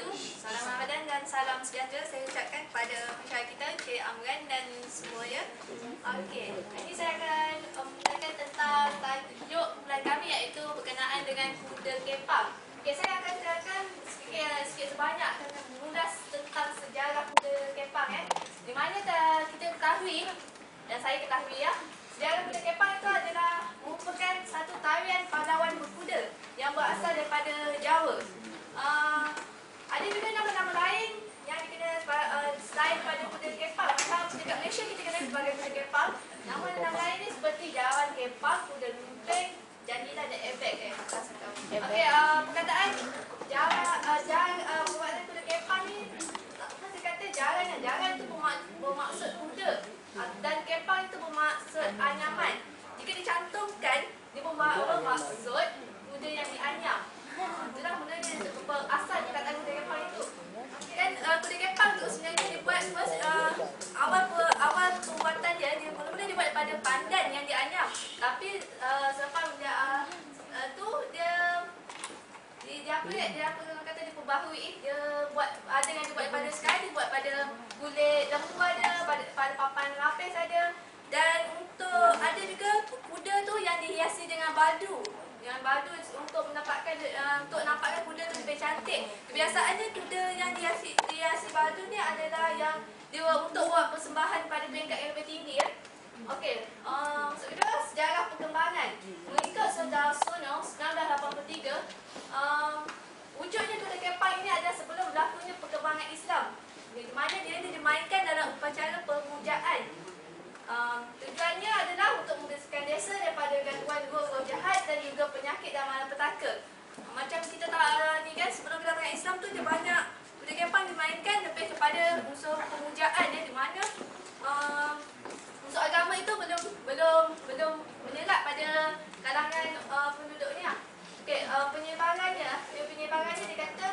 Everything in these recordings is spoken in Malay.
dahulu, salam Ramadan dan salam sejahtera saya ucapkan kepada pensyarah kita, Cik Amran dan semuanya. Okey, ini saya akan menceritakan tentang tajuk bulan kami iaitu berkenaan dengan kuda kepang. Okey, saya akan ceritakan sikit sebanyak tentang mengulas tentang sejarah kuda kepang di mana kita ketahui dan saya ketahui sejarah kuda kepang itu adalah merupakan satu tarian pahlawan berkuda yang berasal daripada Jawa. Ada juga nama-nama lain yang dikenal selain pada kuda kepang. Macam dekat Malaysia kita kenal sebagai kuda kepang. Nama-nama lain ni seperti jaran kepang, kuda lumping, janjilah dan ebek. Okey, perkataan perbuatan kuda kepang ni, saya kata jaran itu bermaksud kuda dan kepang itu bermaksud anyaman. Jika dicantumkan, dia bermaksud kuda yang dianyam. Itulah mulanya berasal perkataan kuda kepang itu. Dan kuda kepang tu sebenarnya dibuat awal pembuatan dia mula-mula dibuat pada pandan yang dianyam. Tapi selepas tu dia diperbaharui, dia buat ada yang dibuat pada sekali, dibuat pada kulit lembu ada, pada papan lapis ada. Dan untuk ada juga kuda tu yang dihiasi dengan badu. Dengan badu untuk nampakkan kuda tu lebih cantik. Kebiasaannya kuda yang dihiasi badu ni adalah yang dia untuk buat persembahan pada peringkat yang lebih tinggi Okey, maksud kedua sejarah perkembangan. Mengikut Sudarsono 1983, wujudnya kuda kepang ini adalah sebelum berlakunya perkembangan Islam, di mana dia dimainkan dalam upacara pemujaan. Tujuannya adalah untuk membersihkan desa daripada gangguan roh jahat dan juga penyakit dan malapetaka. Macam kita tahu ni kan, sebelum kedatangan Islam tu dia banyak kuda kepang dimainkan lebih kepada unsur pemujaan di mana unsur agama itu belum menyerap pada kalangan penduduk ni Okey, penyebarannya dia kata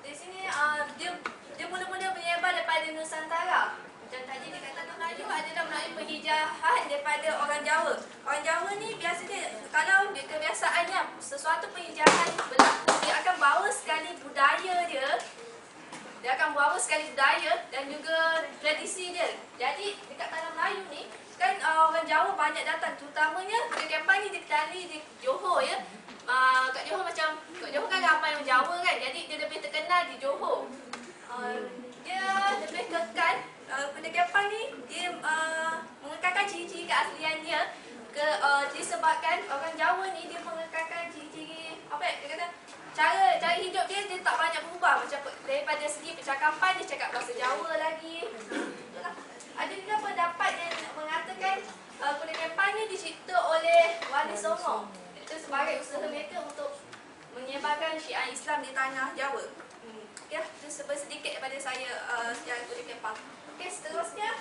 di sini dia mula-mula menyebar daripada Nusantara. Macam tadi dia kata Melayu adalah melalui penhijahan daripada orang Jawa. Orang Jawa ni biasanya kalau dia kebiasaannya sesuatu penhijahan berlaku, dia akan bawa sekali budaya dia. Dia akan bawa sekali budaya dan juga tradisi dia. Jadi dekat tanah Melayu ni kan orang Jawa banyak datang, terutamanya kuda kepang ni dikenali di Johor kat Johor kat Johor kan ramai orang Jawa kan. Jadi dia lebih terkenal di Johor. Dia lebih kekal kuda kepang ni dia mengekalkan ciri-ciri keasliannya disebabkan orang Jawa ni dia mengekalkan ciri-ciri dia kata cara hidup dia tak banyak berubah. Macam daripada segi percakapan dia cakap bahasa Jawa lagi. Ada juga pendapat yang mengatakan kuda kepang ni dicipta oleh Wali Songo. Itu sebagai usaha mereka untuk menyebarkan syiar Islam di tanah Jawa. Okey, itu sedikit daripada saya sejarah kuda kepang. Okey, seterusnya